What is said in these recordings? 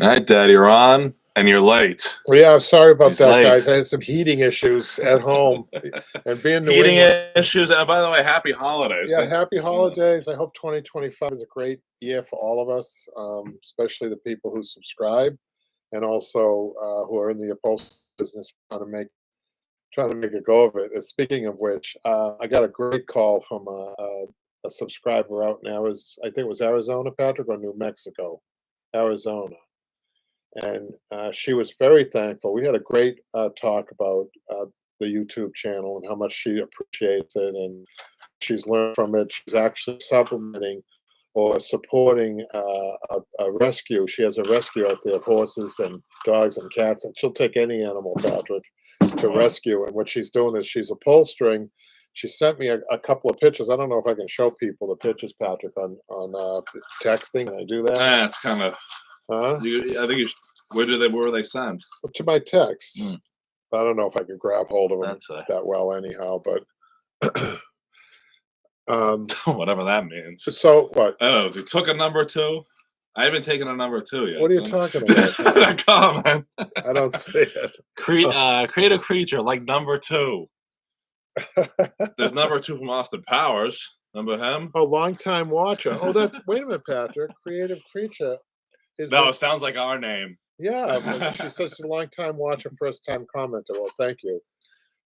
All right, Dad, you're on, and you're late. Well, yeah, I'm sorry about He's that, late. guys. I had some heating issues at home, and being New Heating England. issues, and by the way, happy holidays. Yeah, happy holidays. I hope 2025 is a great year for all of us, especially the people who subscribe, and also who are in the upholstery business trying to make a go of it. Speaking of which, I got a great call from a subscriber out in I think it was Arizona, Patrick, or New Mexico, Arizona. And she was very thankful. We had a great talk about the YouTube channel and how much she appreciates it and she's learned from it. She's actually supplementing or supporting a rescue. She has a rescue out there of horses and dogs and cats, and she'll take any animal, Patrick, to rescue. And what she's doing is she's upholstering. She sent me a couple of pictures. I don't know if I can show people the pictures, Patrick, on texting. Can I do that? It's kind of. Huh? I think you should, where were they sent? To my text. Mm. I don't know if I can grab hold of them that well anyhow, but whatever that means. So what? Oh, you took a number 2? I haven't taken a number 2 yet. What are you talking about? That comment. I don't see it. Create a creature like number 2. There's number 2 from Austin Powers. Remember him? Oh, long-time watcher. Oh, that's wait a minute, Patrick. Creative creature. It sounds like our name. Yeah, she's such a long-time watcher, first-time commenter. Well, thank you.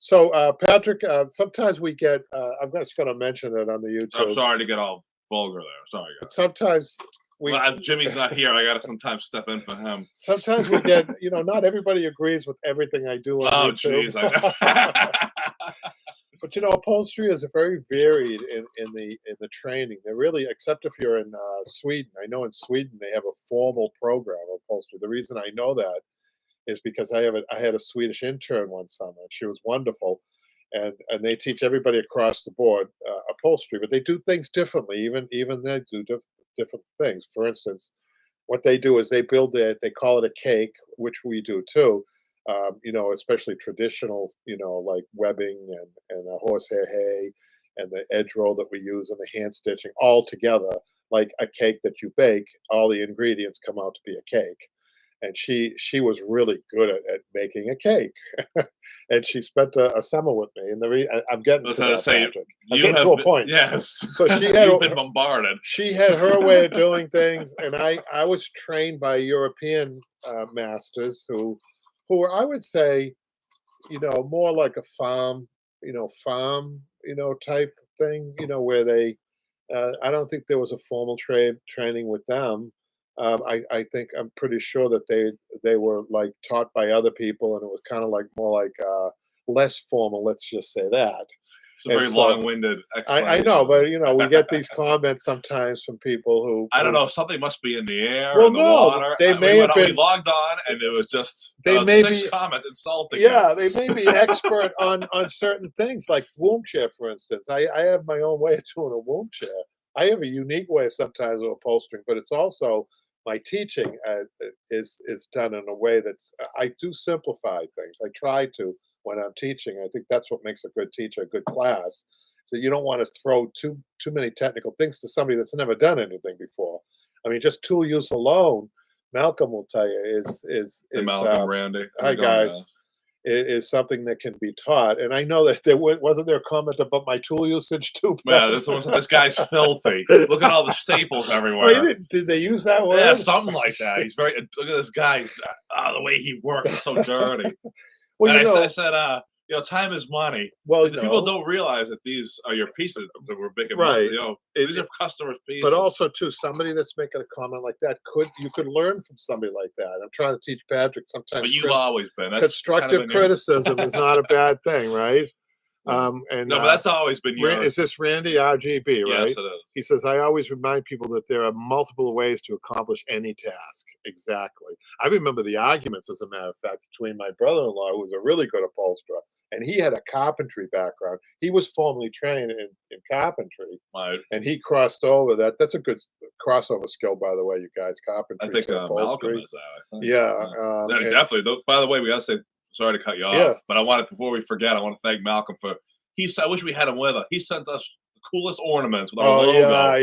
So, Patrick, sometimes we get. I'm just going to mention it on the YouTube. I'm sorry to get all vulgar there. Sorry, guys. Sometimes if Jimmy's not here, I got to sometimes step in for him. Sometimes we get. Not everybody agrees with everything I do on YouTube. Oh, jeez, I know. But upholstery is very varied in the training. They're really, except if you're in Sweden. I know in Sweden they have a formal program of upholstery. The reason I know that is because I had a Swedish intern one summer. She was wonderful, and they teach everybody across the board upholstery, but they do things differently. Even they do different things. For instance, what they do is they call it a cake, which we do too. Especially traditional, like webbing and a horsehair hay and the edge roll that we use and the hand stitching all together, like a cake that you bake. All the ingredients come out to be a cake. And she was really good at making a cake. And she spent a summer with me. And I'm getting to that, Patrick. I'm getting to a point. Yes. So she had You've been bombarded. She had her way of doing things, and I was trained by European masters who were, I would say, more like a farm type thing, where they, I don't think there was a formal training with them. I'm pretty sure that they were like taught by other people, and it was kind of like more like less formal. Let's just say that. It's a very long-winded explanation. I know, but we get these comments sometimes from people who I don't know. Something must be in the air, well, in the water. They may have been. We logged on, and it was just they may 6 be comments insulting. Yeah, they may be expert on certain things, like womb chair, for instance. I have my own way of doing a womb chair. I have a unique way sometimes of upholstering, but it's also my teaching is done in a way that's I do simplify things. I try to when I'm teaching. I think that's what makes a good teacher, a good class. So you don't want to throw too many technical things to somebody that's never done anything before. I mean, just tool use alone, Malcolm will tell you is Malcolm Randy. Hi guys. Is something that can be taught, and I know that wasn't there a comment about my tool usage too. Yeah, this guy's filthy. Look at all the staples everywhere. Oh, did they use that word? Yeah, something like that. He's very. Look at this guy. The way he works is so dirty. Well, and I said, time is money. Well, people don't realize that these are your pieces that we're making. Right. These are customers' pieces. But also, too, somebody that's making a comment like that you could learn from somebody like that. I'm trying to teach Patrick sometimes. But you've always been. That's constructive kind of criticism is not a bad thing, right? But that's always been your. Is this Randy RGB, right? Yes, it is. He says, I always remind people that there are multiple ways to accomplish any task. Exactly. I remember the arguments, as a matter of fact, between my brother-in-law, who was a really good upholsterer, and he had a carpentry background. He was formally trained in carpentry, right. And he crossed over. That's a good crossover skill, by the way, you guys. Carpentry. I think Malcolm is that. I think. Yeah. Definitely. By the way, we got to say, sorry to cut you off, but before we forget, I want to thank Malcolm for. I wish we had him with us. He sent us coolest ornaments with our Oh, logo. yeah, I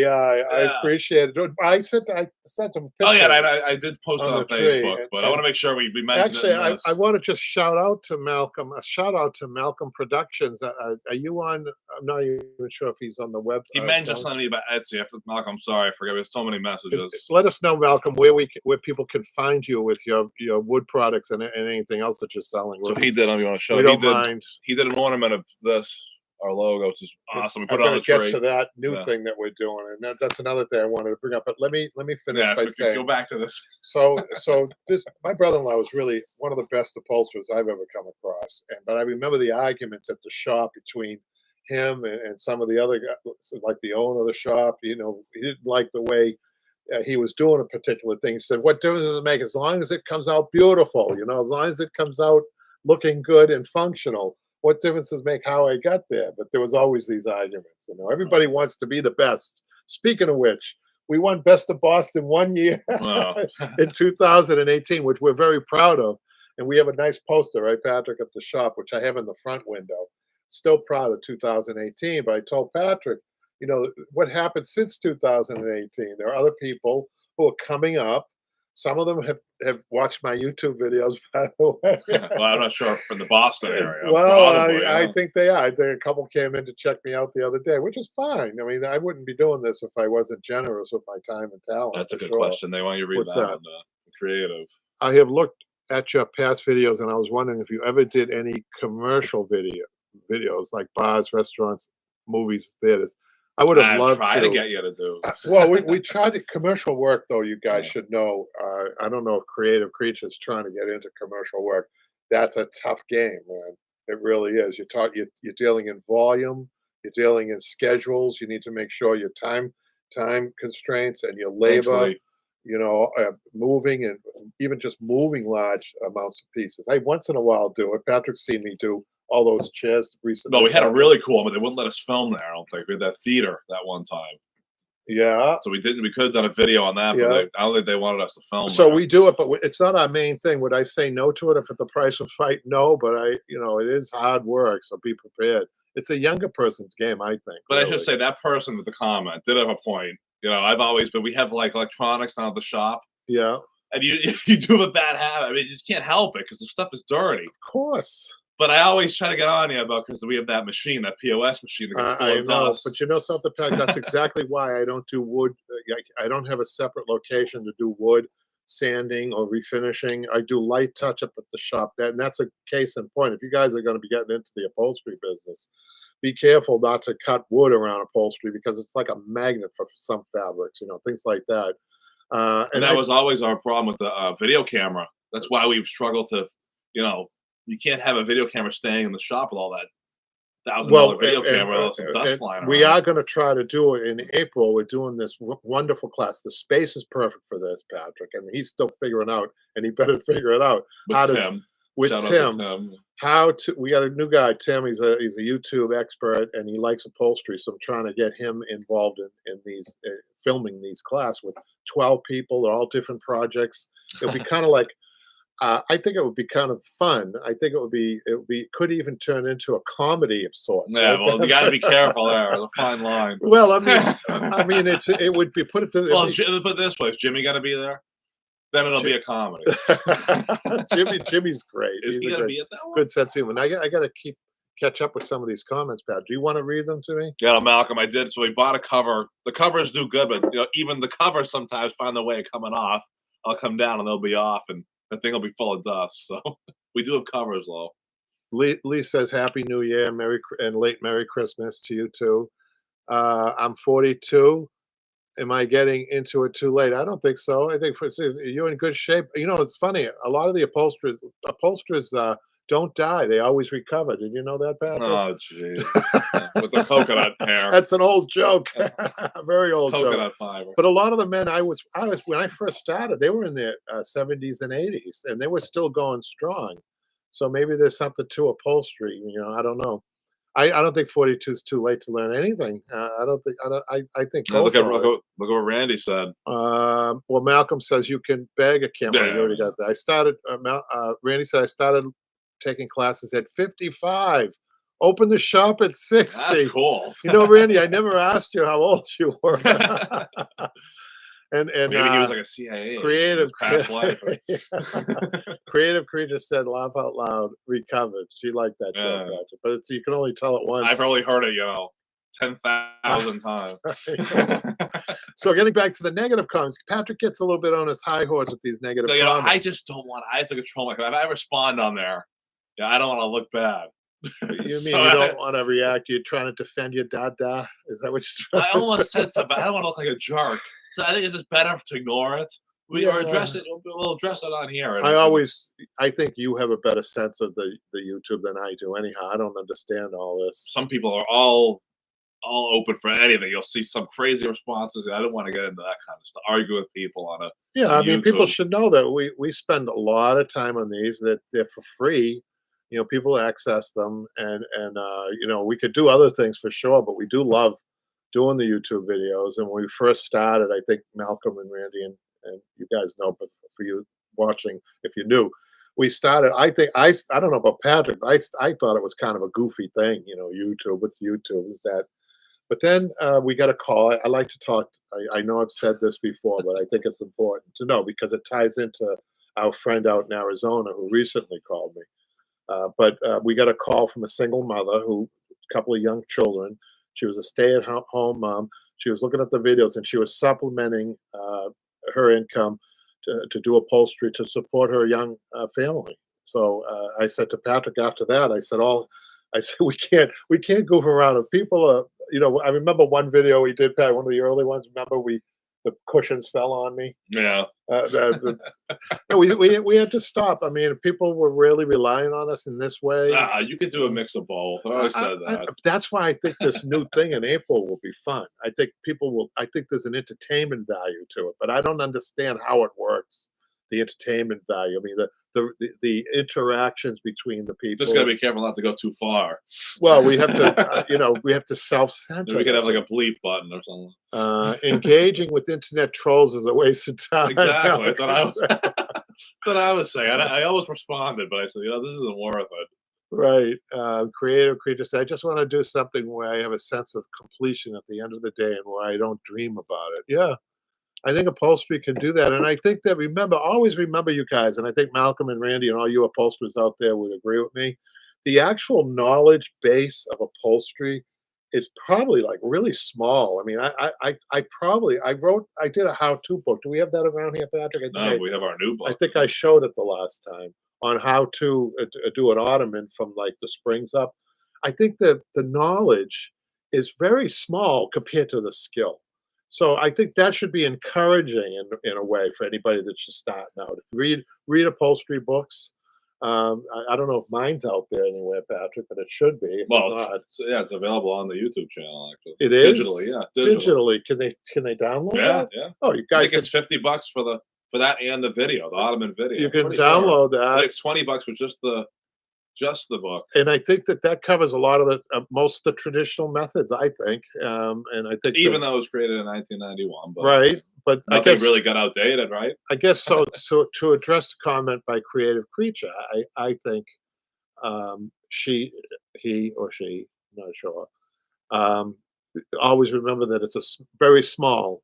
Yeah. appreciate it. I sent him a Oh yeah, picture and I did post it on the on tree, Facebook, but I want to make sure we mention it actually, in this. I wanna just shout out to Malcolm, a shout out to Malcolm Productions. Are you on? I'm not even sure if he's on the web, He mentioned selling. something about Etsy. Malcolm, I'm sorry, I forget. There's so many messages. Let us know, Malcolm, where people can find you with your wood products and anything else that you're selling. So he did. You want to show? We He don't did. mind. He did an ornament of this, our logo, which is awesome. We put I'm it on gonna the get tree. to that new Yeah. thing that we're doing, and that's another thing I wanted to bring up. But let me finish Yeah, by if we go saying, back to this. so this my brother-in-law was really one of the best upholsterers I've ever come across. But I remember the arguments at the shop between him and some of the other guys, like the owner of the shop. He didn't like the way he was doing a particular thing. He said, "What difference does it make as long as it comes out beautiful? As long as it comes out looking good and functional. What difference does it make how I got there?" But there was always these arguments. Everybody wants to be the best. Speaking of which, we won Best of Boston one year Wow. in 2018, which we're very proud of. And we have a nice poster, right, Patrick, at the shop, which I have in the front window. Still proud of 2018. But I told Patrick, what happened since 2018? There are other people who are coming up. Some of them have watched my YouTube videos, by the way. Well, I'm not sure from the Boston area. Well, Probably, I yeah. think they are. I think a couple came in to check me out the other day, which is fine. I mean, I wouldn't be doing this if I wasn't generous with my time and talent. That's a for good sure. question. They want you to read What's that that? one. Creative. I have looked at your past videos, and I was wondering if you ever did any commercial videos like bars, restaurants, movies, theaters. I would have I'd loved try to get you to do. Well, we tried it commercial work, though. You guys Yeah. should know. I don't know if Creative Creatures trying to get into commercial work. That's a tough game, man. It really is. You're dealing in volume. You're dealing in schedules. You need to make sure your time constraints and your Thanks, labor. Lee. Moving and even just moving large amounts of pieces. I once in a while do it. Patrick's seen me do all those chairs recently. No, we had a really cool one, but they wouldn't let us film there. I don't think we had that theater that one time. Yeah. So we didn't. We could have done a video on that, Yeah. but I don't think they wanted us to film. So there. we do it, but it's not our main thing. Would I say no to it if the price was right? No, but it is hard work, so be prepared. It's a younger person's game, I think. But I really. should say that person with the comment did have a point. I've always been. We have like electronics down at the shop, Yeah, and you do have a bad habit. I mean, you can't help it because the stuff is dirty. of course. But I always try to get on you about because we have that machine, that POS machine that gets full I of know, dust. but you know something, Pat? That's exactly why I don't do wood. I don't have a separate location to do wood sanding or refinishing. I do light touch up at the shop. And that's a case in point. If you guys are going to be getting into the upholstery business, be careful not to cut wood around upholstery because it's like a magnet for some fabrics, things like that. And that was always our problem with the video camera. That's why we've struggled to, you can't have a video camera staying in the shop with all that $1,000 video camera, all some dust flying around. we are going to try to do it in April. We're doing this wonderful class. The space is perfect for this, Patrick, and he's still figuring out, and he better figure it out. With Tim. We got a new guy, Tim. He's a YouTube expert, and he likes upholstery. So I'm trying to get him involved in these filming these class with 12 people. They're all different projects. It'll be kind of like. I think it would be kind of fun. I think could even turn into a comedy of sorts. Yeah, right? well, you got to be careful there. There's a fine line. Well, I mean, it would be put it to. Well, put it this way: is Jimmy got to be there? Then it'll be a comedy. Jimmy's great. Is he gonna be at that one? Good sense of humor. I got to catch up with some of these comments, Pat. Do you want to read them to me? Yeah, Malcolm, I did. So we bought a cover. The covers do good, but even the covers sometimes find their way of coming off. I'll come down and they'll be off, and the thing will be full of dust. So we do have covers, though. Lee says, "Happy New Year, late Merry Christmas to you too." I'm 42. Am I getting into it too late? I don't think so. I think you're in good shape. It's funny. A lot of the upholsterers don't die. They always recover. Did you know that, Patrick? Oh, jeez. With the coconut hair. That's an old joke. A very old joke. Coconut fiber. But a lot of the men I was when I first started, they were in their 70s and 80s, and they were still going strong. So maybe there's something to upholstery. I don't know. I don't think 42 is too late to learn anything. I think. Look at what Randy said. Well, Malcolm says you can bag a camera. Yeah. You already got that. I started. Randy said I started taking classes at 55. open the shop at 60. That's cool. You know, Randy, I never asked you how old you were. And maybe he was like a CIA creative past life. creative creature said, "Laugh out loud." Recovered. She liked that joke, Patrick, but you can only tell it once. I've probably heard it, 10,000 times. So getting back to the negative comments, Patrick gets a little bit on his high horse with these negative No, comments. I just don't want. I have to control my. If I respond on there, I don't want to look bad. You mean you don't want to react? You're trying to defend your dada? Is that what you're trying I almost said something. I don't want to look like a jerk. So I think it's just better to ignore it. Or address it. We'll address it on here. I think you have a better sense of the YouTube than I do. Anyhow, I don't understand all this. Some people are all open for anything. You'll see some crazy responses. I don't want to get into that kind of stuff. Argue with people on it. Yeah, I mean, people should know that we spend a lot of time on these. That they're for free. You know, people access them, and you know, we could do other things for sure, but we do love doing the YouTube videos. And when we first started, I think Malcolm and Randy and you guys know, but for you watching, if you're new, we started. I think I don't know about Patrick, but I thought it was kind of a goofy thing. You know, YouTube. What's YouTube? Is that? But then we got a call. I like to talk. I know I've said this before, but I think it's important to know because it ties into our friend out in Arizona who recently called me. But we got a call from a single mother who, a couple of young children. She was a stay-at-home mom. She was looking at the videos and she was supplementing her income to do upholstery to support her young family. So I said to Patrick after that, I said we can't goof around. If people are, you know, I remember one video we did, Pat, one of the early ones. Remember the cushions fell on me. Yeah. No, we had to stop. I mean, people were really relying on us in this way. You could do a mix of both. I always said that. That's why I think this new thing in April will be fun. I think I think there's an entertainment value to it, but I don't understand how it works. The entertainment value. I mean, the interactions between the people. Just gotta be careful not to go too far. Well, we have to, we have to self-center. We could have like a bleep button or something. Engaging with internet trolls is a waste of time. Exactly. That's what I was saying. I always responded, but I said, this isn't worth it. Right. Creative creature said, I just want to do something where I have a sense of completion at the end of the day and where I don't dream about it. Yeah. I think upholstery can do that. And I think that always remember you guys, and I think Malcolm and Randy and all you upholsterers out there would agree with me. The actual knowledge base of upholstery is probably like really small. I mean, I did a how-to book. Do we have that around here, Patrick? No, we have our new book. I think I showed it the last time on how to do an ottoman from like the springs up. I think that the knowledge is very small compared to the skill. So I think that should be encouraging in a way for anybody that's just starting out. Read upholstery books. I don't know if mine's out there anywhere, Patrick, but it should be. Well, it's available on the YouTube channel. Actually, it is digitally. Yeah, digitally. Can they download that? Yeah. Oh, you guys! I think it's $50 for that and the video, the ottoman video. You can download that. I think it's $20 for just the book. And I think that covers a lot of the most of the traditional methods. I think, and I think even though it was created in 1991, but right. But I guess really got outdated, right? I guess so. So to address the comment by Creative Creature, I think he or she, I'm not sure. Always remember that it's a very small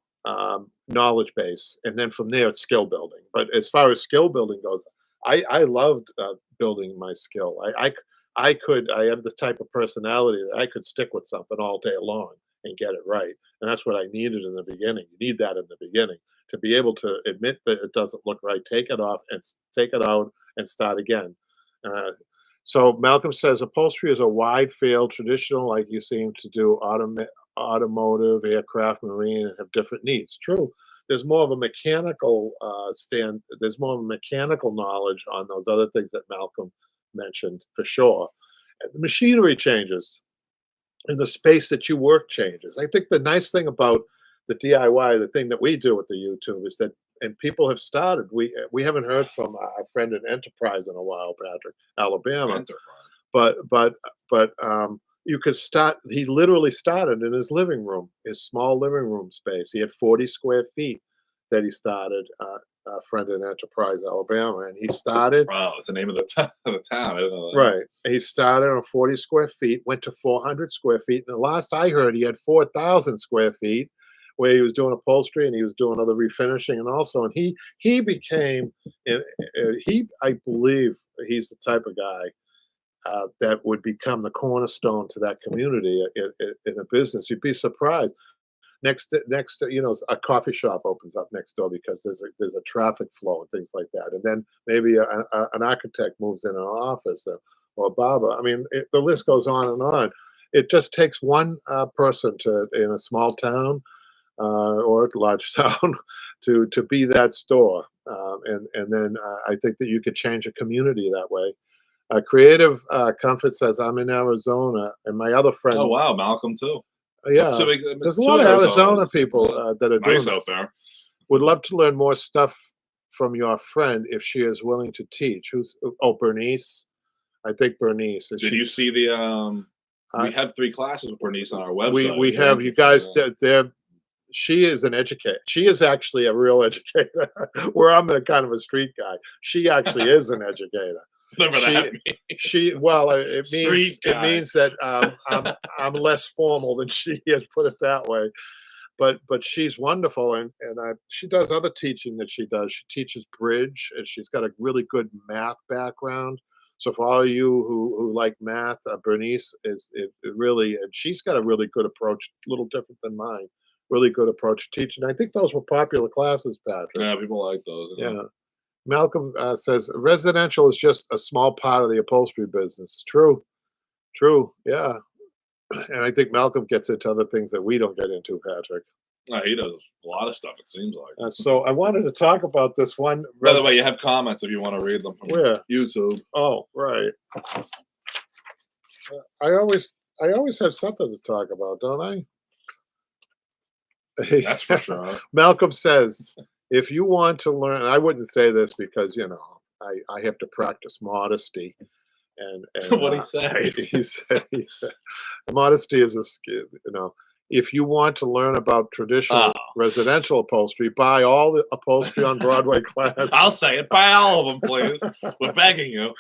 knowledge base, and then from there it's skill building. But as far as skill building goes, I loved building my skill. I have the type of personality that I could stick with something all day long and get it right. And that's what I needed in the beginning. You need that in the beginning to be able to admit that it doesn't look right, take it off and take it out and start again. So Malcolm says upholstery is a wide field, traditional, like you seem to do, automotive, aircraft, marine, and have different needs. True. There's more of a mechanical there's more of a mechanical knowledge on those other things that Malcolm mentioned for sure. And the machinery changes and the space that you work changes. I think the nice thing about the DIY, the thing that we do with the YouTube is that, and people have started, we haven't heard from our friend in Enterprise in a while, Patrick, Alabama. Enterprise. But you could start. He literally started in his living room, his small living room space. He had 40 square feet. that he started, Friend in Enterprise, Alabama, and he started. Wow, it's the name of the town. I didn't know that. Right. He started on 40 square feet, went to 400 square feet. And the last I heard, he had 4,000 square feet where he was doing upholstery and he was doing other refinishing and he became, I believe he's the type of guy that would become the cornerstone to that community in a business. You'd be surprised. Next, a coffee shop opens up next door because there's a traffic flow and things like that, and then maybe an architect moves in an office or a barber. I mean, the list goes on and on. It just takes one person in a small town or a large town to be that store, and then I think that you could change a community that way. Creative Comfort says, I'm in Arizona, and my other friend. Oh wow, Malcolm too. Yeah, So there's a lot of Arizona people that are doing nice this. out there. Would love to learn more stuff from your friend if she is willing to teach. Bernice? I think Bernice. Did you see the? We have 3 classes with Bernice on our website. We have you guys. She is an educator. She is actually a real educator. Where I'm a kind of a street guy. She actually is an educator. Whatever that means. Well, it means that I'm less formal than she is. Put it that way. But she's wonderful, and she does other teaching that she does. She teaches bridge, and she's got a really good math background. So for all of you who like math, Bernice is really, and she's got a really good approach, a little different than mine. Really good approach to teaching. I think those were popular classes, Patrick. Yeah, people like those. Yeah. Malcolm says residential is just a small part of the upholstery business. True, yeah. And I think Malcolm gets into other things that we don't get into, Patrick. He does a lot of stuff, it seems like. So I wanted to talk about this one. By the way, you have comments if you want to read them from YouTube. Oh, right. I always have something to talk about, don't I? That's for sure. Malcolm says, if you want to learn, I wouldn't say this because, I have to practice modesty. And what did he say? He said, modesty is a skill, if you want to learn about traditional residential upholstery, buy all the Upholstery on Broadway classes. I'll say it. Buy all of them, please. We're begging you.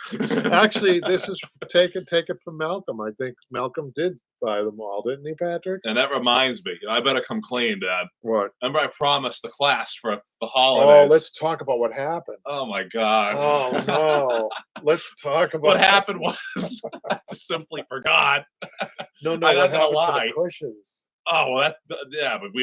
Actually, this is take it from Malcolm. I think Malcolm did buy them all, didn't he, Patrick? And that reminds me, I better come clean, Dad. What? Remember I promised the class for the holidays. Oh, let's talk about what happened. Oh, my God. Oh, no. Let's talk about what happened was I just simply forgot. No, what happened to the cushions? Oh, well, but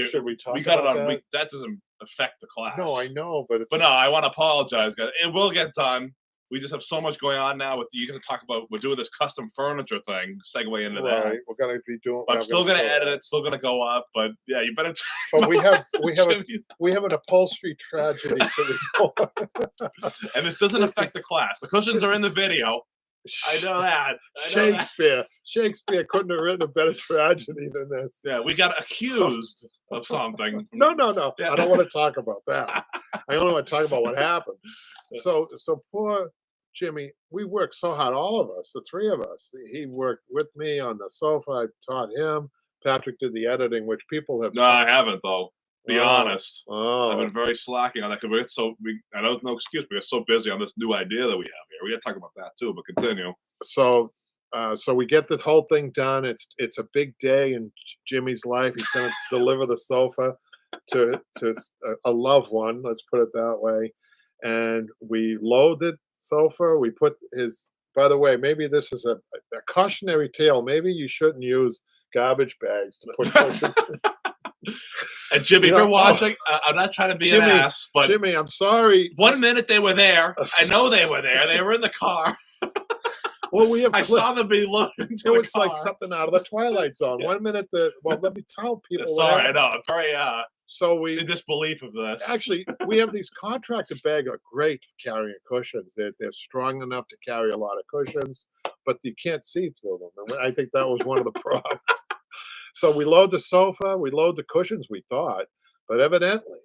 should we talk we got about it on. that? That doesn't affect the class. No, I know, but no, I want to apologize, guys. It will get done. We just have so much going on now. You're going to talk about we're doing this custom furniture thing. Segue into that. Right, we're going to be doing. I'm still going to edit it. Still going to go up, but yeah, you better. But we have an upholstery tragedy to report. And this doesn't affect the class. The cushions are in the video. I know that. Shakespeare couldn't have written a better tragedy than this. Yeah, we got accused of something. No. Yeah. I don't want to talk about that. I only want to talk about what happened. So poor Jimmy, we worked so hard, all of us, the 3 of us. He worked with me on the sofa. I taught him. Patrick did the editing, which people have. No, I haven't though. Be honest. Oh. I've been very slacking on that because I know no excuse. We get so busy on this new idea that we have here. We got to talk about that too. But continue. So we get the whole thing done. It's a big day in Jimmy's life. He's going to deliver the sofa to a loved one. Let's put it that way. And we load the sofa. We put his. By the way, maybe this is a cautionary tale. Maybe you shouldn't use garbage bags to put cushions. And Jimmy, if you're watching, I'm not trying to be an ass, but Jimmy, I'm sorry. 1 minute they were there. I know they were there. They were in the car. Well, I saw them be loaded into It was like something out of the Twilight Zone. Yeah. 1 minute, let me tell people. Sorry, I know. I'm very in disbelief of this. Actually, we have these contractor bags are great for carrying cushions. They're strong enough to carry a lot of cushions, but you can't see through them. And I think that was one of the problems. So we load the sofa, we load the cushions, we thought, but evidently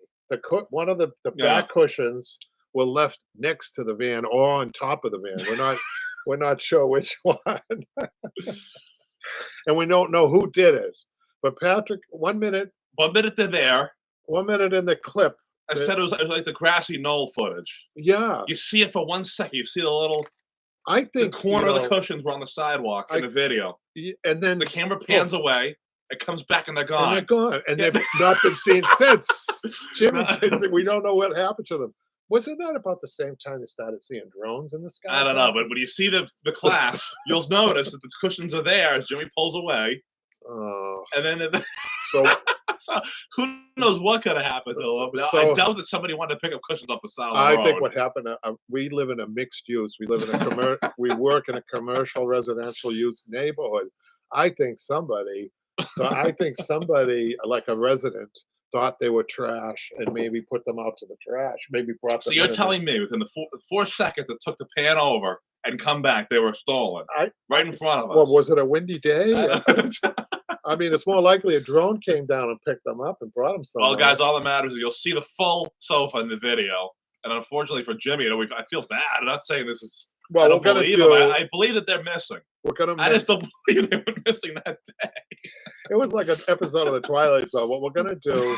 one of the back cushions were left next to the van or on top of the van. We're not sure which one. And we don't know who did it. But Patrick, 1 minute. 1 minute they're there. 1 minute in the clip. I said it was like the grassy knoll footage. Yeah. You see it for 1 second. You see the little. I think the corner of the cushions were on the sidewalk in the video. And then the camera pans away. It comes back and they're gone. And they're gone. And they've not been seen since. Jimmy, we don't know what happened to them. Wasn't that about the same time they started seeing drones in the sky? I don't know, but when you see the class, you'll notice that the cushions are there as Jimmy pulls away. And then so who knows what could have happened to them? I doubt that somebody wanted to pick up cushions off the side of the road. I think what happened. We live in a mixed use. We live in a we work in a commercial residential use neighborhood. I think somebody like a resident thought they were trash and maybe put them out to the trash. Maybe brought them. So you're telling me within the 4 seconds it took to pan over and come back, they were stolen right in front of us. Well, was it a windy day? I mean, it's more likely a drone came down and picked them up and brought them somewhere. Well, guys, all that matters is you'll see the full sofa in the video. And unfortunately for Jimmy, I feel bad. I'm not saying this is. Well, I don't believe them. I believe that they're missing. I just don't believe they were missing that day. It was like an episode of the Twilight Zone. What we're gonna do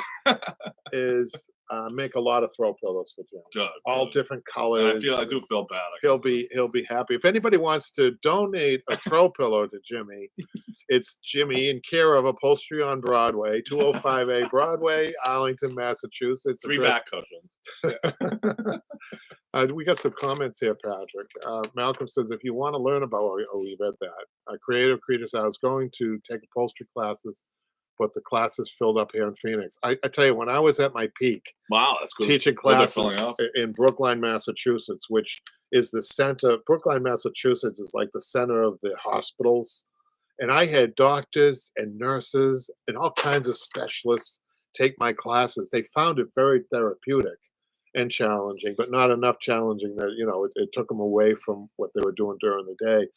is make a lot of throw pillows for Jimmy. Good. All different colors. And I do feel bad. He'll be happy. If anybody wants to donate a throw pillow to Jimmy, it's Jimmy in care of Upholstery on Broadway, 205A Broadway, Arlington, Massachusetts. 3 back cushions. We got some comments here, Patrick. Malcolm says, if you want to learn about, we read that. Creative Creatures, I was going to take upholstery classes, but the classes filled up here in Phoenix. I tell you, when I was at my peak, wow, that's good. Teaching classes in Brookline, Massachusetts, which is the center. Brookline, Massachusetts is like the center of the hospitals. And I had doctors and nurses and all kinds of specialists take my classes. They found it very therapeutic and challenging, but not enough challenging that, it took them away from what they were doing during the day.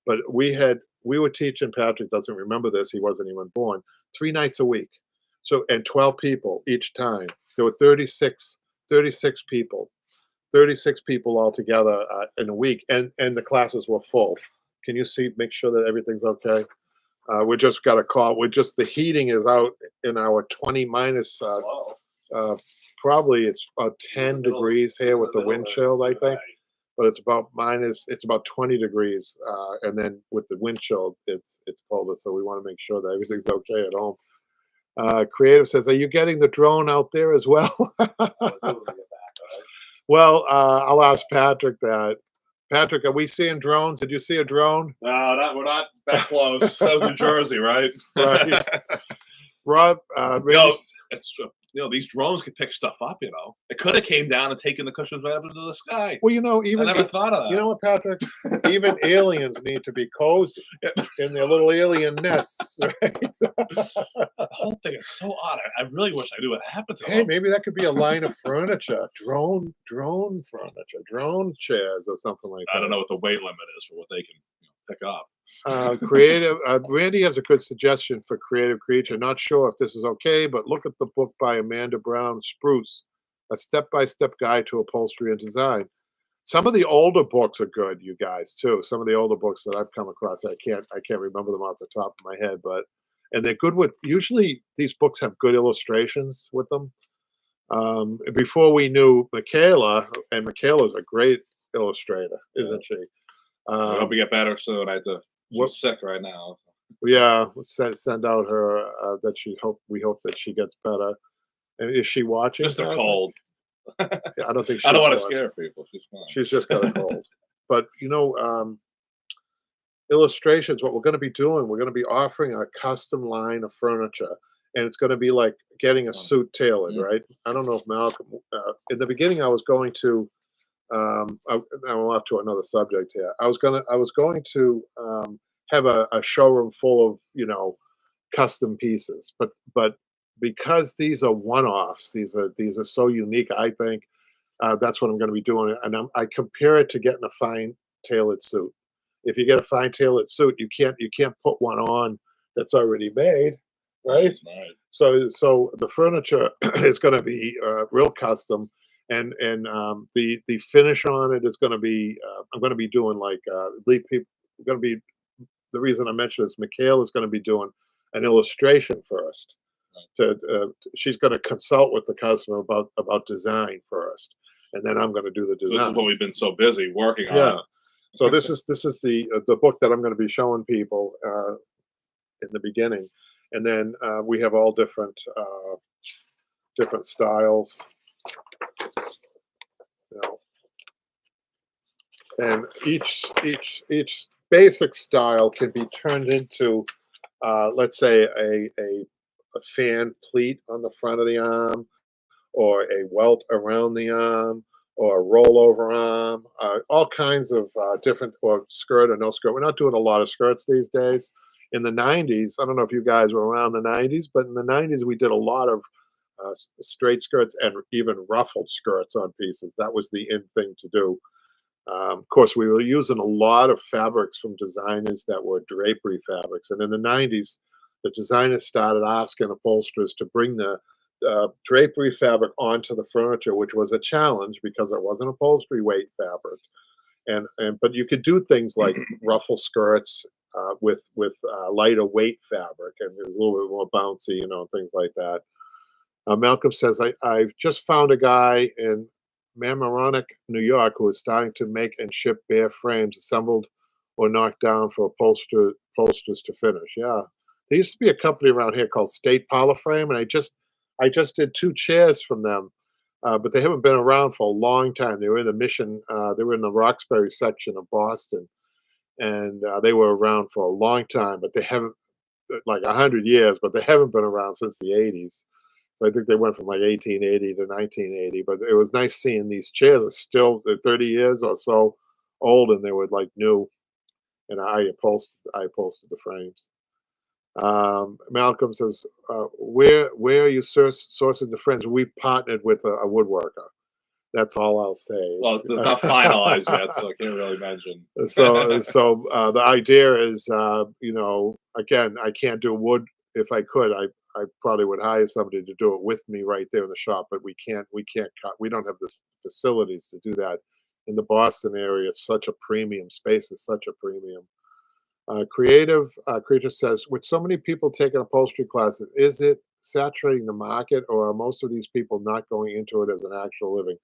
But we were teaching, Patrick doesn't remember this, he wasn't even born, 3 nights a week. So, and 12 people each time. There were 36 people altogether in a week, and the classes were full. Can you make sure that everything's okay? We just got a call. The heating is out in our 20 minus, probably it's about 10 degrees here with the wind chill, I think. But it's about 20 degrees. And then with the wind chill, it's colder. So we want to make sure that everything's okay at home. Creative says, are you getting the drone out there as well? Well, I'll ask Patrick that. Patrick, are we seeing drones? Did you see a drone? No, we're not that close. That's New Jersey, right? Right. Rob, these drones can pick stuff up. It could have came down and taken the cushions right up into the sky. Well, I never thought of that. You know what, Patrick? Even aliens need to be cozy in their little alien nests. Right? The whole thing is so odd. I really wish I knew what happened to them. Hey, maybe that could be a line of furniture, drone furniture, drone chairs, or something like that. I don't know what the weight limit is for what they can pick up. Creative. Randy has a good suggestion for Creative Creature. Not sure if this is okay, but look at the book by Amanda Brown, Spruce, a step-by-step guide to upholstery and design. Some of the older books are good, you guys, too. Some of the older books that I've come across, I can't remember them off the top of my head, and they're good with. Usually, these books have good illustrations with them. Before we knew Michaela, and Michaela's a great illustrator, isn't she? I hope we get better soon. She's sick right now. Yeah, send out her we hope that she gets better. And is she watching? Just a cold. Yeah, I don't think. I don't want to scare people. She's fine. She's just got a cold. But illustrations. What we're going to be doing, we're going to be offering a custom line of furniture, and it's going to be like getting a suit tailored, right? I don't know if Malcolm. In the beginning, I was going to. I'm off to another subject here. I was going to have a showroom full of custom pieces, but because these are one-offs, these are so unique. I think that's what I'm going to be doing, and I compare it to getting a fine tailored suit. If you get a fine tailored suit, you can't put one on that's already made, right? Right. So the furniture is going to be real custom. And the finish on it is going to be I'm going to be doing like the reason I mentioned this, Mikhail is going to be doing an illustration first she's going to consult with the customer about design first, and then I'm going to do the So this is design. what we've been so busy working Yeah. on. So this is the book that I'm going to be showing people in the beginning, and then we have all different styles, you know, and each basic style can be turned into, let's say, a fan pleat on the front of the arm, or a welt around the arm, or a rollover arm, all kinds of different, or skirt or no skirt. We're not doing a lot of skirts these days. In the 90s, I don't know if you guys were around the 90s, but in the 90s, we did a lot of straight skirts and even ruffled skirts on pieces. That was the in thing to do. Of course, we were using a lot of fabrics from designers that were drapery fabrics. And in the 90s, the designers started asking upholsterers to bring the drapery fabric onto the furniture, which was a challenge because it wasn't upholstery weight fabric. And but you could do things like ruffle skirts with lighter weight fabric, and it was a little bit more bouncy, things like that. Malcolm says, I've just found a guy in Mamaroneck, New York, who is starting to make and ship bare frames assembled or knocked down for upholsterers to finish. Yeah. There used to be a company around here called State Parlor Frame, and I just did 2 chairs from them, but they haven't been around for a long time. They were in the Mission, they were in the Roxbury section of Boston, and they were around for a long time, but they haven't, like 100 years, but they haven't been around since the 80s. So I think they went from like 1880 to 1980. But it was nice seeing these chairs are still, they're 30 years or so old, and they were like new. And I upholstered the frames. Malcolm says, where are you sourcing the friends? We've partnered with a woodworker. That's all I'll say. Well, it's not finalized yet, so I can't really mention. So the idea is, again, I can't do wood. If I could, I probably would hire somebody to do it with me right there in the shop, but we can't cut. We don't have the facilities to do that. In the Boston area, it's such a premium. Space is such a premium. Creative Creature says, with so many people taking upholstery classes, is it saturating the market, or are most of these people not going into it as an actual living?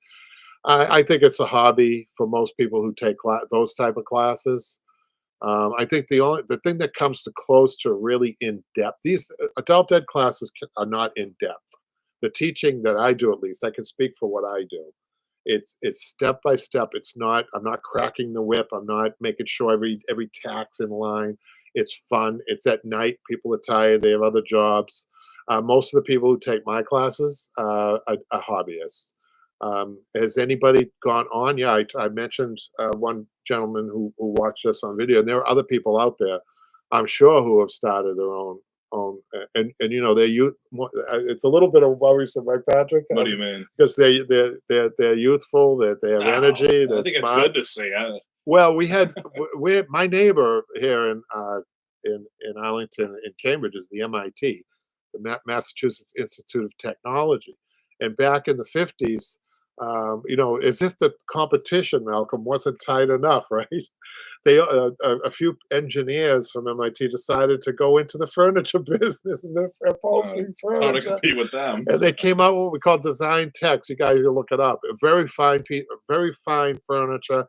I think it's a hobby for most people who take those type of classes. I think the thing that comes to close to really in depth, these adult ed classes are not in depth. The teaching that I do, at least, I can speak for what I do. It's step by step. It's not. I'm not cracking the whip. I'm not making sure every tack's in line. It's fun. It's at night. People are tired. They have other jobs. Most of the people who take my classes are hobbyists. Has anybody gone on? Yeah, I mentioned one gentleman who watched us on video, and there are other people out there, I'm sure, who have started their own, and they're youth. It's a little bit of worrisome, right, Patrick? What do you mean? Because they're youthful, they have energy, I they're think it's smart. good to see. Well, we my neighbor here in Arlington, in Cambridge, is the MIT, the Massachusetts Institute of Technology, and back in the 50s, as if the competition, Malcolm, wasn't tight enough, right? A few engineers from MIT decided to go into the furniture business and the upholstery Hard to furniture. compete with them. And they came out with what we call design techs. You guys can look it up. A very fine very fine furniture,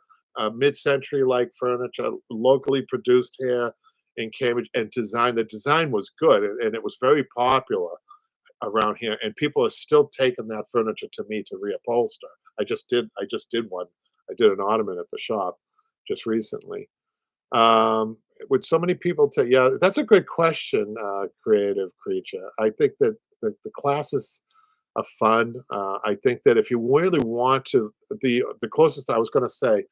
mid-century like furniture, locally produced here in Cambridge, and design. The design was good, and it was very popular around here. And people are still taking that furniture to me to reupholster. I just did one. I did an ottoman at the shop just recently. Would so many people take? Yeah, that's a good question, Creative Creature. I think that the classes are fun. I think that if you really want to, the closest I was going to say,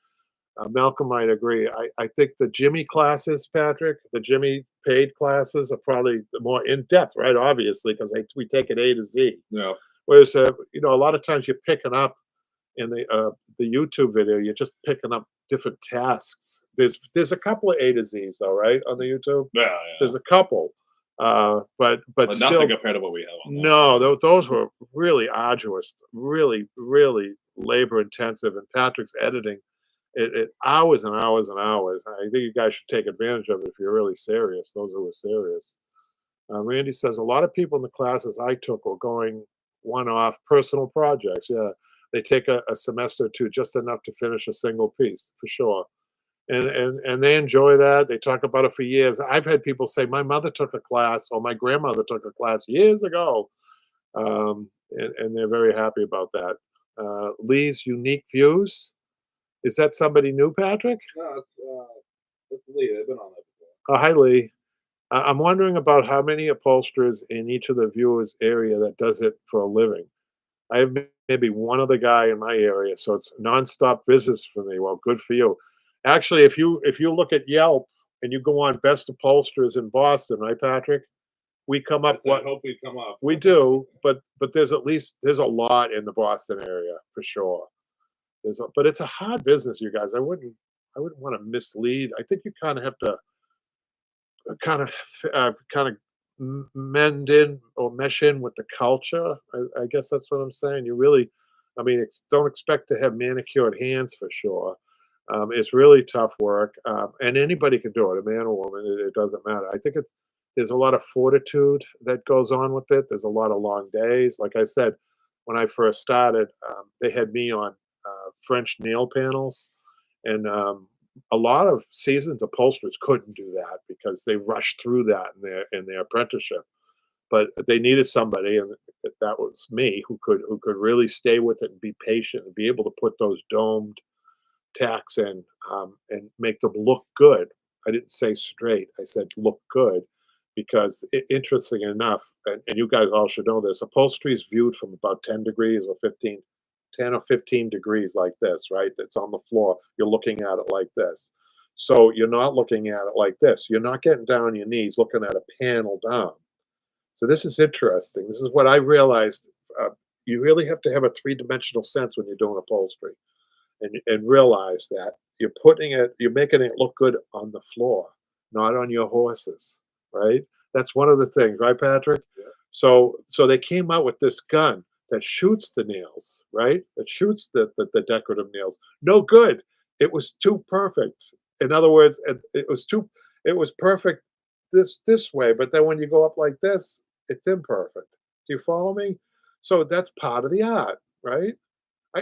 Malcolm might agree. I think the Jimmy classes, Patrick, the Jimmy paid classes are probably the more in depth, right? Obviously, because we take it A to Z. Yeah. Whereas, a lot of times you're picking up in the YouTube video, you're just picking up different tasks. There's a couple of A to Z's though, right, on the YouTube. Yeah. There's a couple, but still, nothing compared to what we have on there. no, those were really arduous, really, really labor intensive, and Patrick's editing hours and hours and hours. I think you guys should take advantage of it if you're really serious. Those who are serious. Randy says a lot of people in the classes I took were going one-off personal projects. Yeah, they take a semester or two, just enough to finish a single piece, for sure. And they enjoy that. They talk about it for years. I've had people say, "My mother took a class, or my grandmother took a class years ago," and they're very happy about that. Lee's unique views. Is that somebody new, Patrick? No, it's Lee. They've been on that Oh, hi, Lee. I'm wondering about how many upholsterers in each of the viewers' area that does it for a living. I have maybe one other guy in my area, so it's nonstop visits for me. Well, good for you. Actually, if you look at Yelp and you go on best upholsterers in Boston, right, Patrick? We come up before. I hope we come up. we do, but there's a lot in the Boston area for sure. But it's a hard business, you guys. I wouldn't want to mislead. I think you kind of have to kind of mend in or mesh in with the culture. I guess that's what I'm saying. You really, I mean, don't expect to have manicured hands for sure. It's really tough work, and anybody can do it, a man or woman. It doesn't matter. I think there's a lot of fortitude that goes on with it. There's a lot of long days. Like I said, when I first started, they had me on French nail panels, and a lot of seasoned upholsterers couldn't do that because they rushed through that in their apprenticeship. But they needed somebody, and that was me, who could really stay with it and be patient and be able to put those domed tacks in, and make them look good. I didn't say straight. I said look good, because interesting enough, and you guys all should know this, upholstery is viewed from about 10 degrees or 15, 10 or 15 degrees like this, right? It's on the floor. You're looking at it like this. So you're not looking at it like this. You're not getting down on your knees looking at a panel down. So this is interesting. This is what I realized. You really have to have a three-dimensional sense when you're doing upholstery, and realize that you're making it look good on the floor, not on your horses, right? That's one of the things, right, Patrick? Yeah. So they came out with this gun that shoots the nails, right? That shoots the decorative nails. No good. It was too perfect. In other words, it was perfect this way, but then when you go up like this, it's imperfect. Do you follow me? So that's part of the art, right?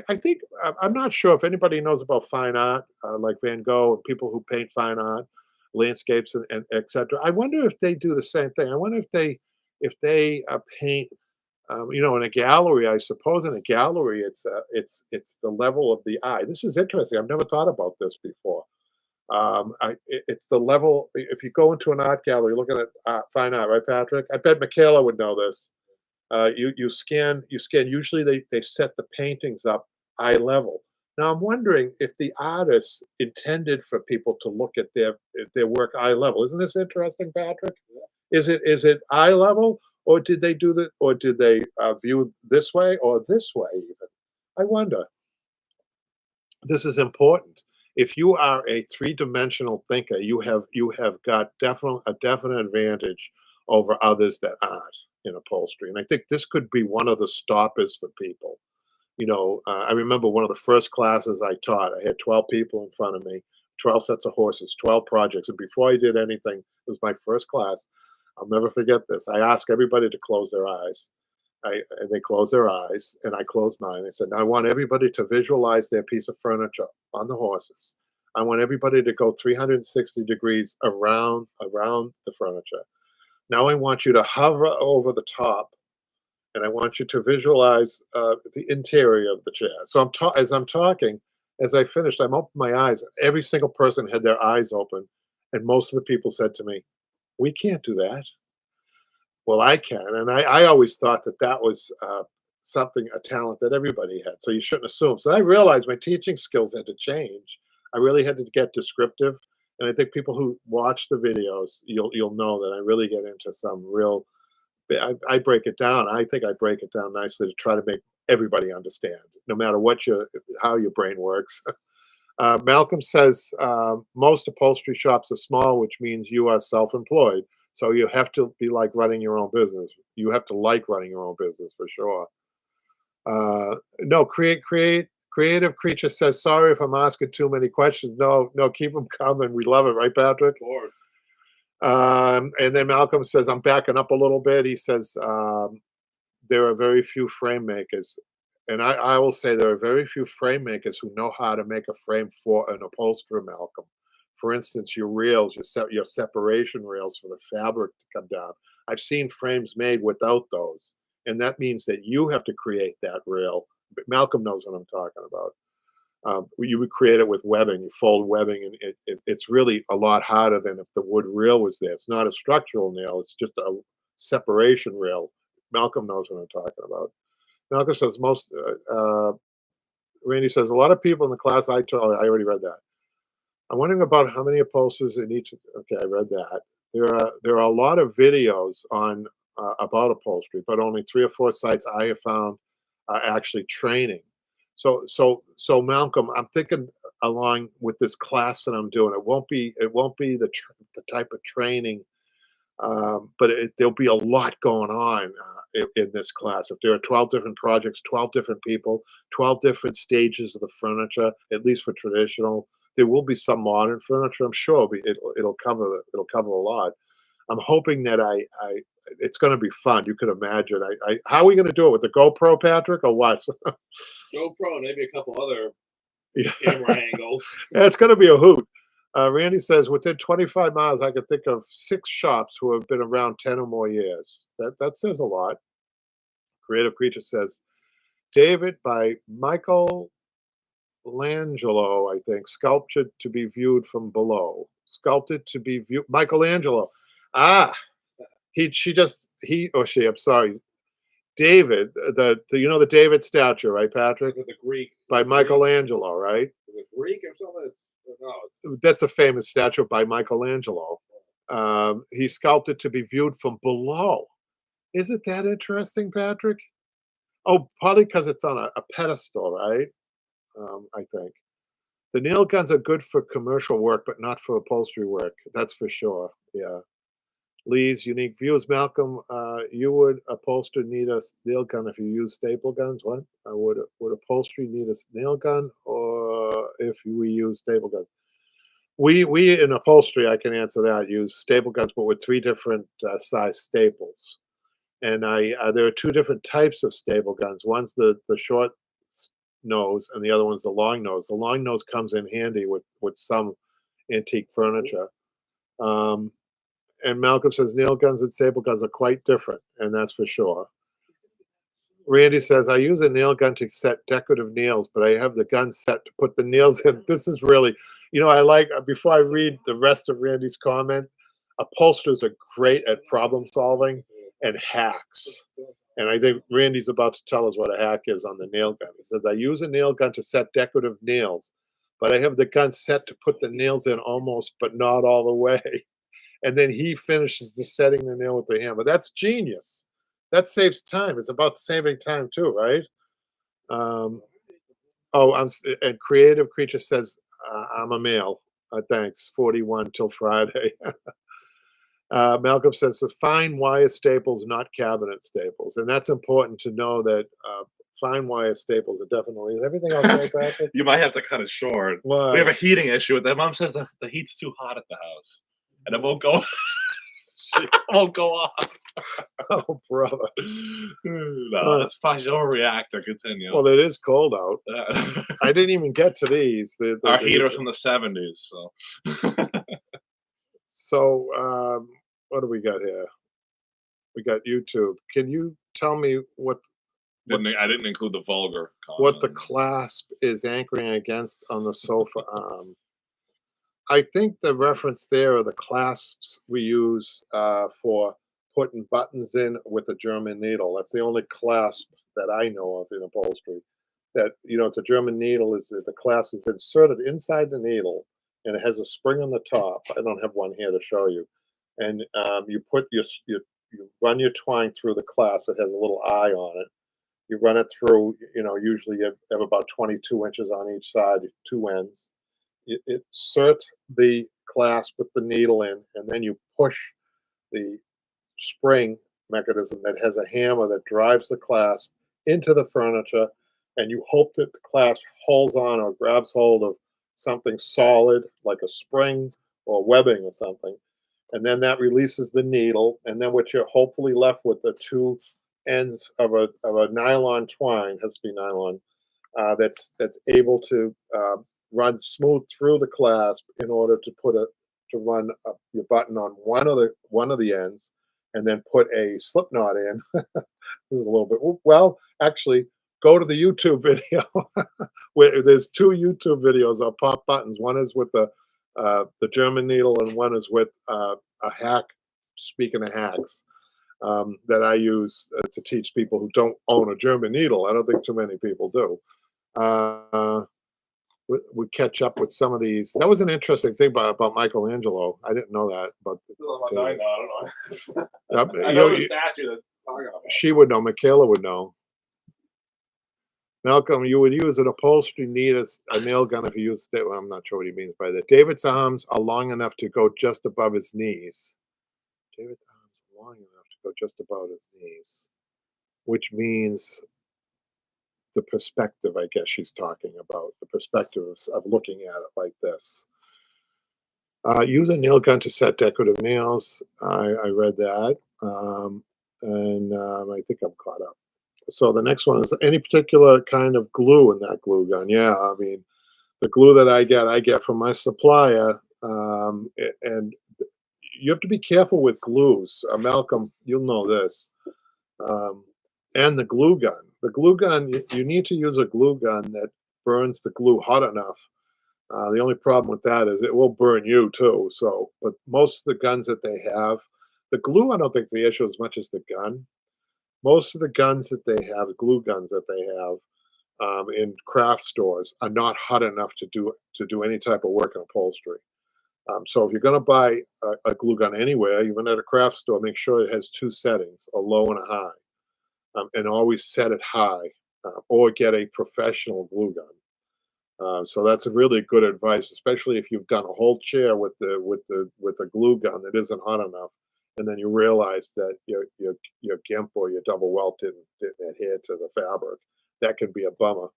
I think I'm not sure if anybody knows about fine art, like Van Gogh and people who paint fine art, landscapes, and etc. I wonder if they do the same thing. I wonder if they paint, in a gallery. I suppose in a gallery, it's the level of the eye. This is interesting. I've never thought about this before. It's the level. If you go into an art gallery looking at fine art, right, Patrick? I bet Michaela would know this. You scan. Usually they set the paintings up eye level. Now I'm wondering if the artists intended for people to look at their work eye level. Isn't this interesting, Patrick? Is it eye level, or did they view this way or this way even? I wonder. This is important. If you are a three-dimensional thinker, you have got a definite advantage over others that aren't in upholstery. And I think this could be one of the stoppers for people. I remember one of the first classes I taught. I had 12 people in front of me, 12 sets of horses, 12 projects. And before I did anything, it was my first class. I'll never forget this. I asked everybody to close their eyes. And they closed their eyes, and I closed mine. I said, "Now I want everybody to visualize their piece of furniture on the horses. I want everybody to go 360 degrees around the furniture. Now I want you to hover over the top, and I want you to visualize the interior of the chair." So as I'm talking, as I finished, I'm opening my eyes. Every single person had their eyes open, and most of the people said to me, "We can't do that." Well, I can, and I always thought that was a talent that everybody had. So you shouldn't assume. So I realized my teaching skills had to change. I really had to get descriptive, and I think people who watch the videos, you'll know that I really get into some real. I break it down. I think I break it down nicely to try to make everybody understand, no matter how your brain works. Malcolm says most upholstery shops are small, which means you are self-employed. So you have to be like running your own business. You have to like running your own business for sure. No, creative creature says, "Sorry if I'm asking too many questions." No, keep them coming. We love it, right, Patrick? Of course. And then Malcolm says, I'm backing up a little bit. He says, there are very few frame makers. And I will say there are very few frame makers who know how to make a frame for an upholsterer, Malcolm. For instance, your rails, your separation rails for the fabric to come down. I've seen frames made without those. And that means that you have to create that rail. But Malcolm knows what I'm talking about. You would create it with webbing. You fold webbing, and it's really a lot harder than if the wood rail was there. It's not a structural nail. It's just a separation rail. Malcolm knows what I'm talking about. Malcolm says Randy says, a lot of people in the class I taught, I already read that. I'm wondering about how many upholsterers in each. Okay, I read that. There are a lot of videos on about upholstery, but only 3 or 4 sites I have found are actually training. So Malcolm, I'm thinking along with this class that I'm doing, it won't be the type of training, but there'll be a lot going on in this class. If there are 12 different projects, 12 different people, 12 different stages of the furniture, at least for traditional, there will be some modern furniture. I'm sure it'll cover a lot. I'm hoping that it's going to be fun. You can imagine. How are we going to do it with the GoPro, Patrick, or what? GoPro, maybe a couple other Yeah. camera angles. Yeah, it's going to be a hoot. Randy says within 25 miles, I could think of 6 shops who have been around 10 or more years. That says a lot. Creative Creature says David by Michelangelo, I think, sculptured to be viewed from below. Sculpted to be viewed. Michelangelo. Ah, he or she. I'm sorry. David, the David statue, right, Patrick? The Greek by Michelangelo, right? The Greek or something. No, that's a famous statue by Michelangelo. He's sculpted to be viewed from below. Isn't that interesting, Patrick? Oh, probably because it's on a pedestal, right? I think. The nail guns are good for commercial work, but not for upholstery work. That's for sure. Yeah. Lee's unique views. Malcolm, you would upholster need a nail gun if you use staple guns? What? Would upholstery need a nail gun, or if we use staple guns? We in upholstery, I can answer that. Use staple guns, but with 3 different size staples. And there are 2 different types of staple guns. One's the short nose, and the other one's the long nose. The long nose comes in handy with some antique furniture. And Malcolm says nail guns and staple guns are quite different, and that's for sure. Randy says, I use a nail gun to set decorative nails, but I have the gun set to put the nails in. This is really, I like, before I read the rest of Randy's comment, upholsterers are great at problem solving and hacks. And I think Randy's about to tell us what a hack is on the nail gun. He says, I use a nail gun to set decorative nails, but I have the gun set to put the nails in almost, but not all the way. And then he finishes the setting the nail with the hammer. That's genius. That saves time. It's about saving time too, right? And Creative Creature says, I'm a male. Thanks. 41 till Friday. Malcolm says, the fine wire staples, not cabinet staples. And that's important to know that fine wire staples are definitely, is everything else right, Patrick? You might have to cut it short. Why? We have a heating issue with that. Mom says the heat's too hot at the house. And it won't go. It won't go off. Oh, brother. No, that's fine. Don't react. Continue. Well, it is cold out. I didn't even get to these. Our heater's from the 70s. So, what do we got here? We got YouTube. Can you tell me what I didn't include the vulgar comment. What the clasp is anchoring against on the sofa arm? I think the reference there are the clasps we use for putting buttons in with a German needle. That's the only clasp that I know of in upholstery. That, it's a German needle. Is the clasp is inserted inside the needle, and it has a spring on the top. I don't have one here to show you. And you put you run your twine through the clasp. It has a little eye on it. You run it through. Usually you have about 22 inches on each side, 2 ends. You insert the clasp with the needle in, and then you push the spring mechanism that has a hammer that drives the clasp into the furniture, and you hope that the clasp holds on or grabs hold of something solid like a spring or webbing or something. and then that releases the needle, and then what you're hopefully left with the two ends of a nylon twine, has to be nylon, that's able to run smooth through the clasp in order to run your button on one of the ends, and then put a slip knot in. This is a little bit, well, actually, go to the YouTube video. Where there's two YouTube videos of pop buttons. One is with the German needle, and one is with a hack. Speaking of hacks, that I use to teach people who don't own a German needle. I don't think too many people do. We catch up with some of these. That was an interesting thing about Michelangelo. I didn't know that. But I don't know. I know the statue that she would know. Michaela would know. Malcolm, you would use an upholstery a nail gun if you used it. Well, I'm not sure what he means by that. David's arms are long enough to go just above his knees. David's arms are long enough to go just above his knees, which means the perspective, I guess she's talking about, the perspective of looking at it like this. Use a nail gun to set decorative nails. I read that, and I think I'm caught up. So the next one is any particular kind of glue in that glue gun. Yeah, I mean, the glue that I get from my supplier, and you have to be careful with glues. Malcolm, you'll know this. And the glue gun. The glue gun, you need to use a glue gun that burns the glue hot enough. The only problem with that is it will burn you too. So, but most of the guns that they have, the glue, I don't think the issue as much as the gun. Most of the guns that they have, glue guns that they have in craft stores, are not hot enough to do any type of work in upholstery. So if you're going to buy a glue gun anywhere, even at a craft store, make sure it has two settings, a low and a high, and always set it high, or get a professional glue gun. So that's a really good advice, especially if you've done a whole chair with the glue gun that isn't hot enough, and then you realize that your gimp or your double welt didn't adhere to the fabric. That can be a bummer.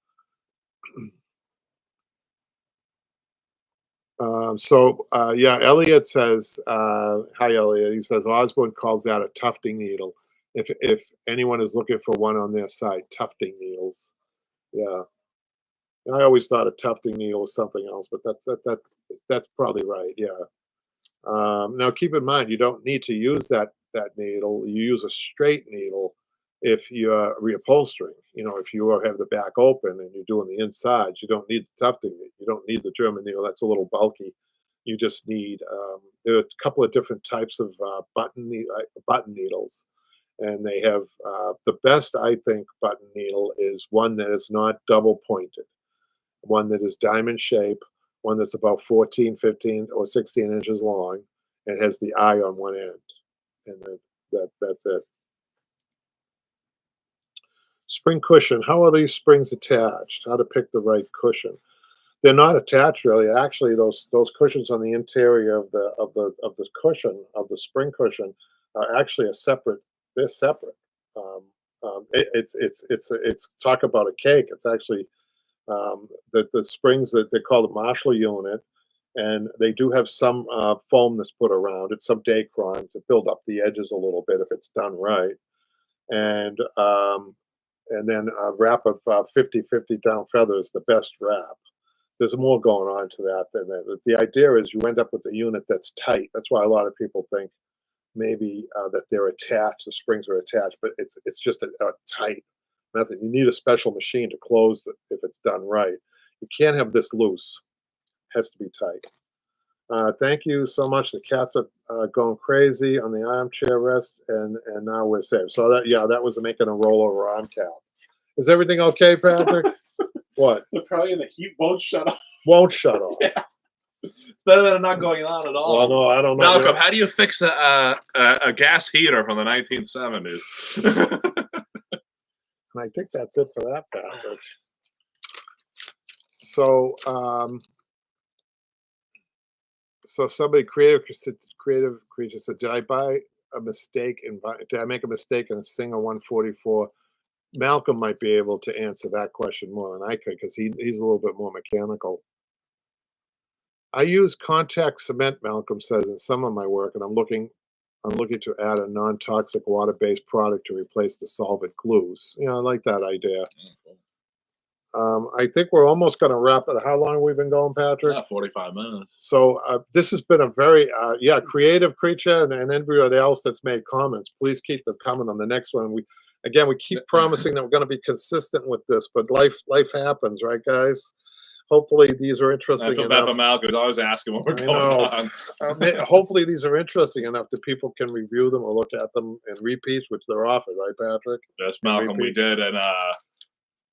Yeah, Elliot says, hi Elliot. He says Osborne calls that a tufting needle. If anyone is looking for one on their site, tufting needles. Yeah, I always thought a tufting needle was something else, but that's probably right. Yeah. Now keep in mind, you don't need to use that needle. You use a straight needle if you're reupholstering. If you have the back open and you're doing the insides, you don't need the tufting. You don't need the German needle. That's a little bulky. You just need. There are a couple of different types of button needles, and they have the best, I think, button needle is one that is not double pointed, one that is diamond shape, one that's about 14, 15, or 16 inches long, and has the eye on one end, and then that's it. Spring cushion. How are these springs attached? How to pick the right cushion? They're not attached really. Actually, those cushions on the interior of the cushion, of the spring cushion, are actually a separate. They're separate. It's talk about a cake. It's actually the springs that they call the Marshall unit, and they do have some foam that's put around it, some Dacron to build up the edges a little bit if it's done right, and then a wrap of 50-50 down feather is the best wrap. There's more going on to that than that. The idea is you end up with a unit that's tight. That's why a lot of people think maybe that they're attached, the springs are attached, but it's just a tight method. You need a special machine to close it if it's done right. You can't have this loose. It has to be tight. Thank you so much. The cats are going crazy on the armchair rest, and now we're safe. So that was making a rollover arm cap. Is everything okay, Patrick? What? Probably the heat won't shut off. Won't shut off. Yeah. Better than not going on at all. Well, no, I don't know. Malcolm, how do you fix a gas heater from the 1970s? And I think that's it for that, Patrick. So, somebody creative creature said, "Did I make a mistake in a Singer 144?" Malcolm might be able to answer that question more than I could because he's a little bit more mechanical. I use contact cement, Malcolm says, in some of my work, and I'm looking to add a non-toxic water-based product to replace the solvent glues. I like that idea. I think we're almost going to wrap it. How long have we been going, Patrick? 45 minutes. So this has been a very, creative creature, and everybody else that's made comments, please keep them coming on the next one. We keep promising that we're going to be consistent with this, but life happens, right, guys? Hopefully these are interesting I feel enough. bad for Malcolm. I always asking what we're going on. Hopefully these are interesting enough that people can review them or look at them in repeats, which they're offered, right, Patrick? Yes, Malcolm, we did, and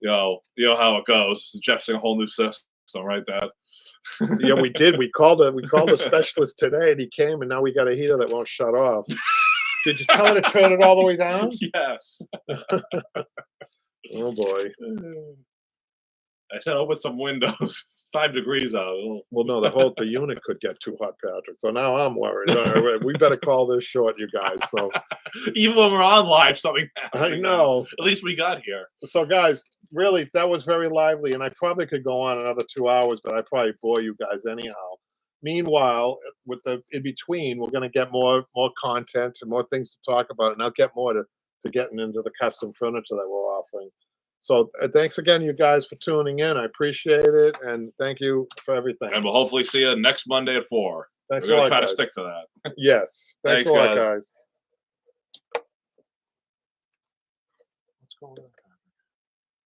you know how it goes. It's suggesting a whole new system, right, Dad? Yeah, we did. We called a specialist today, and he came, and now we got a heater that won't shut off. Did you tell her to turn it all the way down? Yes. Oh boy. I said open some windows. It's 5 degrees out. Well, no, the unit could get too hot, Patrick. So now I'm worried. All right, we better call this short, you guys. So even when we're on live, something happens. I know. At least we got here. So guys, really, that was very lively, and I probably could go on another 2 hours, but I probably bore you guys anyhow. Meanwhile, with the in between, we're going to get more content and more things to talk about, and I'll get more to getting into the custom furniture that we're offering. So thanks again, you guys, for tuning in. I appreciate it, and thank you for everything. And we'll hopefully see you next Monday at 4. Thanks We're a going lot, to try guys. to stick to that. Yes. Thanks a lot, guys. What's going on?